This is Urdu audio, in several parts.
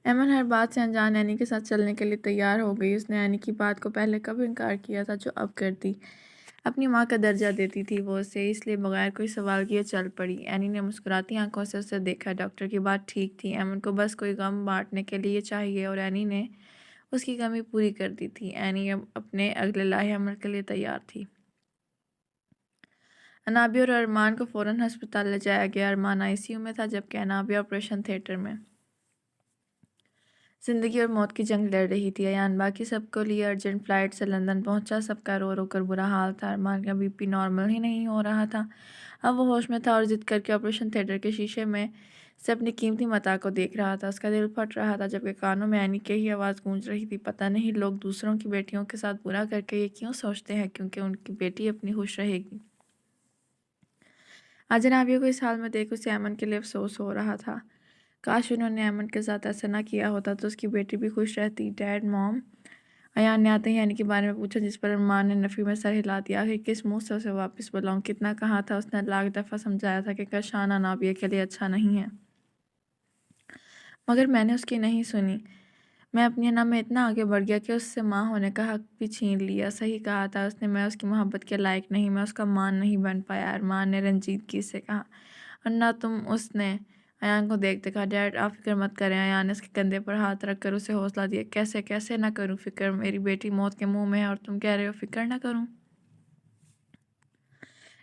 ایمن ہر بات سے انجان اینی کے ساتھ چلنے کے لیے تیار ہو گئی۔ اس نے اینی کی بات کو پہلے کب انکار کیا تھا جو اب کرتی۔ اپنی ماں کا درجہ دیتی تھی وہ اسے، اس لیے بغیر کوئی سوال کیے چل پڑی۔ اینی نے مسکراتی آنکھوں سے اسے دیکھا۔ ڈاکٹر کی بات ٹھیک تھی، ایمن کو بس کوئی غم بانٹنے کے لیے چاہیے اور اینی نے اس کی کمی پوری کر دی تھی۔ اینی اب اپنے اگلے لاہے عمل کے لیے تیار تھی۔ انابیہ اور ارمان کو فوراً ہسپتال لے جایا گیا۔ ارمان آئی سی یو میں تھا جبکہ انابیہ آپریشن تھیٹر میں زندگی اور موت کی جنگ لڑ رہی تھی۔ ایان باقی سب کو لیے ارجنٹ فلائٹ سے لندن پہنچا۔ سب کا رو رو کر برا حال تھا۔ ارمان کا بی پی نارمل ہی نہیں ہو رہا تھا۔ اب وہ ہوش میں تھا اور ضد کر کے آپریشن تھیٹر کے شیشے میں سے اپنی قیمتی متاع کو دیکھ رہا تھا۔ اس کا دل پھٹ رہا تھا جبکہ کانوں میں اینی کی ہی آواز گونج رہی تھی، پتہ نہیں لوگ دوسروں کی بیٹیوں کے ساتھ برا کر کے یہ کیوں سوچتے ہیں، کیونکہ ان کی بیٹی اپنی خوش رہے گی۔ آج انابیہ کو اس حال میں دیکھ اسے ایمن کے لیے افسوس ہو رہا تھا۔ کاش انہوں نے ایمن کے ساتھ ایسا نہ کیا ہوتا تو اس کی بیٹی بھی خوش رہتی۔ ڈیڈ، موم، ایان نے آتے ہی اینی کے بارے میں پوچھا، جس پر ارمان نے نفی میں سر ہلا دیا۔ آخر کس منہ سے اسے واپس بلاؤں، کتنا کہا تھا اس نے، لاکھ دفعہ سمجھایا تھا کہ کشان انابیہ کے لیے اچھا نہیں ہے، مگر میں نے اس کی نہیں سنی۔ میں اپنی انا میں اتنا آگے بڑھ گیا کہ اس سے ماں ہونے کا حق بھی چھین لیا۔ صحیح کہا تھا اس نے، میں اس کی محبت کے لائق نہیں، میں اس کا مان نہیں بن پایا، ارمان نے رنجیدگی سے کہا۔ اور نہ تم۔ اس نے ایان کو دیکھتے کہا۔ ڈیڈ آپ فکر مت کریں۔ ایان نے اس کے کندھے پر ہاتھ رکھ کر اسے حوصلہ دیا۔ کیسے نہ کروں فکر، میری بیٹی موت کے منہ میں ہے اور تم کہہ رہے ہو فکر نہ کروں۔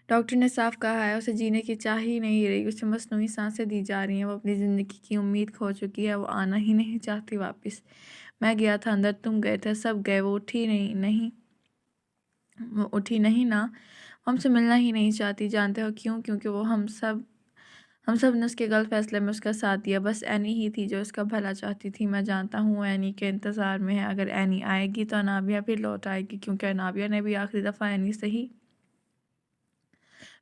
ڈاکٹر نے صاف کہا ہے اسے جینے کی چاہ ہی نہیں رہی، اسے مصنوعی سانسیں دی جا رہی ہیں، وہ اپنی زندگی کی امید کھو چکی ہے، وہ آنا ہی نہیں چاہتی واپس۔ میں گیا تھا اندر، تم گئے تھے، سب گئے، وہ اٹھی نہیں نا، وہ ہم سے ملنا ہی نہیں چاہتی۔ جانتے ہو کیوں؟ کیونکہ وہ ہم سب نے اس کے غلط فیصلے میں اس کا ساتھ دیا۔ بس اینی ہی تھی جو اس کا بھلا چاہتی تھی۔ میں جانتا ہوں وہ اینی کے انتظار میں ہے، اگر اینی آئے گی تو انابیہ بھی لوٹ آئے گی، کیونکہ انابیہ نے بھی آخری دفعہ اینی سے ہی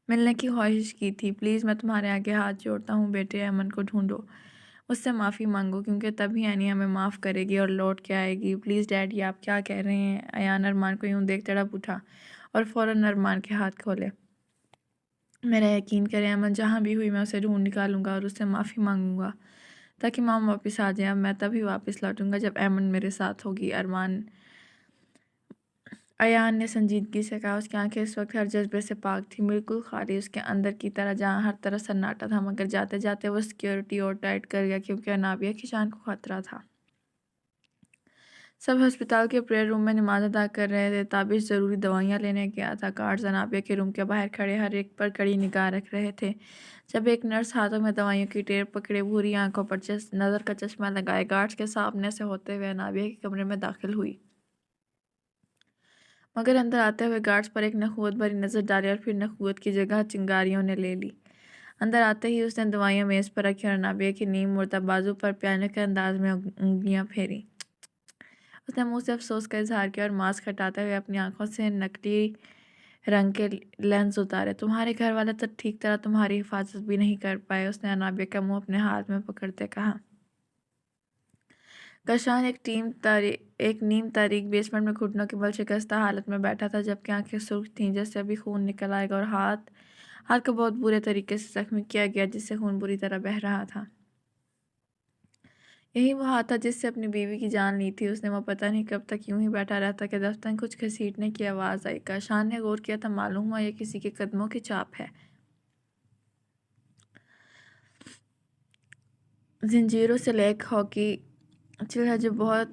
ملنے کی خواہش کی تھی۔ پلیز میں تمہارے آگے ہاتھ جوڑتا ہوں بیٹے، ایمن کو ڈھونڈو، اس سے معافی مانگو، کیونکہ تبھی اینی ہمیں معاف کرے گی اور لوٹ کے آئے گی۔ پلیز ڈیڈ، یہ آپ کیا کہہ رہے ہیں؟ ایان ارمان کو یوں دیکھ تڑپ اٹھا اور فوراً ارمان کے ہاتھ کھولے۔ میرا یقین کریں ایمن، جہاں بھی ہوئی میں اسے ڈھونڈ نکالوں گا اور اس سے معافی مانگوں گا تاکہ مام واپس آ جائیں۔ اب میں تبھی واپس لوٹوں گا جب ایمن میرے ساتھ ہوگی۔ ایان نے سنجیدگی سے کہا۔ اس کی آنکھیں اس وقت ہر جذبے سے پاک تھیں، بالکل خالی، اس کے اندر کی طرح جہاں ہر طرف سناٹا تھا، مگر جاتے جاتے وہ سیکیورٹی اور ٹائٹ کر گیا کیونکہ انابیہ کی جان کو خطرہ تھا۔ سب ہسپتال کے پریئر روم میں نماز ادا کر رہے تھے، تابش ضروری دوائیاں لینے گیا تھا۔ گارڈز انابیہ کے روم کے باہر کھڑے ہر ایک پر کڑی نگاہ رکھ رہے تھے۔ جب ایک نرس ہاتھوں میں دوائیوں کی ٹیر پکڑے بھوری آنکھوں پر نظر کا چشمہ لگائے گارڈز کے سامنے سے ہوتے ہوئے انابیہ کے کمرے میں داخل ہوئی، مگر اندر آتے ہوئے گارڈز پر ایک نخوت بھری نظر ڈالی اور پھر نخوت کی جگہ چنگاریوں نے لے لی۔ اندر آتے ہی اس نے دوائیاں میز پر رکھی اور انابیہ کی نیم مردہ بازو پر پیانے کے انداز میں انگلیاں پھیری۔ اس نے منہ سے افسوس کا اظہار کیا اور ماسک ہٹاتے ہوئے اپنی آنکھوں سے نکلی رنگ کے لینز اتارے۔ تمہارے گھر والے تو ٹھیک طرح تمہاری حفاظت بھی نہیں کر پائے، اس نے انابیہ کا منہ اپنے ہاتھ میں پکڑتے کہا۔ کشان ایک نیم تاریک بیسمنٹ میں گھٹنوں کے بل شکستہ حالت میں بیٹھا تھا، جبکہ آنکھیں سرخ تھیں جیسے ابھی خون نکل آئے گا اور ہاتھ کو بہت برے طریقے سے زخمی کیا گیا جس سے خون بری طرح بہہ رہا تھا۔ یہی وہ ہاتھ تھا جس سے اپنی بیوی کی جان لی تھی۔ اس نے وہ پتہ نہیں کب تک یوں ہی بیٹھا رہتا کہ دفتن کچھ گھسیٹنے کی آواز آئی۔ کشان نے غور کیا تھا، معلوم ہوا یہ کسی کے قدموں کی چھاپ ہے۔ زنجیروں سے لیک ہاکی چل ہے جو بہت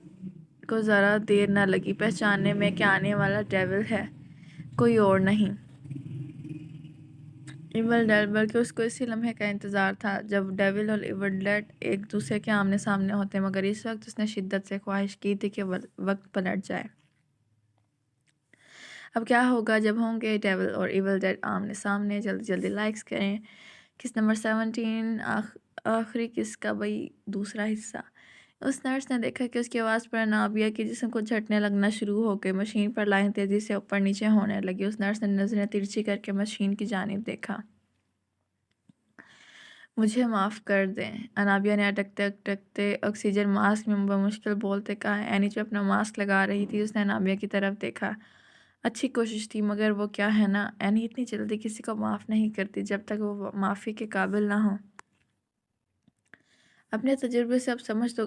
کو ذرا دیر نہ لگی پہچاننے میں کہ آنے والا ڈیول ہے، کوئی اور نہیں ایول ڈیڈ، بلکہ اس کو اسی لمحے کا انتظار تھا جب ڈیول اور ایول ڈیڈ ایک دوسرے کے آمنے سامنے ہوتے، مگر اس وقت اس نے شدت سے خواہش کی تھی کہ وقت پلٹ جائے۔ اب کیا ہوگا جب ہوں گے ڈیول اور ایول ڈیڈ آمنے سامنے؟ جلدی لائکس کریں۔ کس نمبر 17 آخری کس کا بھئی دوسرا حصہ؟ اس نرس نے دیکھا کہ اس کی آواز پر انابیہ کے جسم کو جھٹنے لگنا شروع ہو گئی۔ مشین پر لائن تیزی سے اوپر نیچے ہونے لگی۔ اس نرس نے نظریں ترچھی کر کے مشین کی جانب دیکھا۔ مجھے معاف کر دیں، انابیہ نے اٹکتے آکسیجن ماسک میں بمشکل بولتے کہا۔ اینی جو اپنا ماسک لگا رہی تھی اس نے انابیہ کی طرف دیکھا۔ اچھی کوشش تھی، مگر وہ کیا ہے نا، اینی اتنی جلدی کسی کو معاف نہیں کرتی جب تک وہ معافی کے قابل نہ ہو۔ اپنے تجربے سے اب سمجھ تو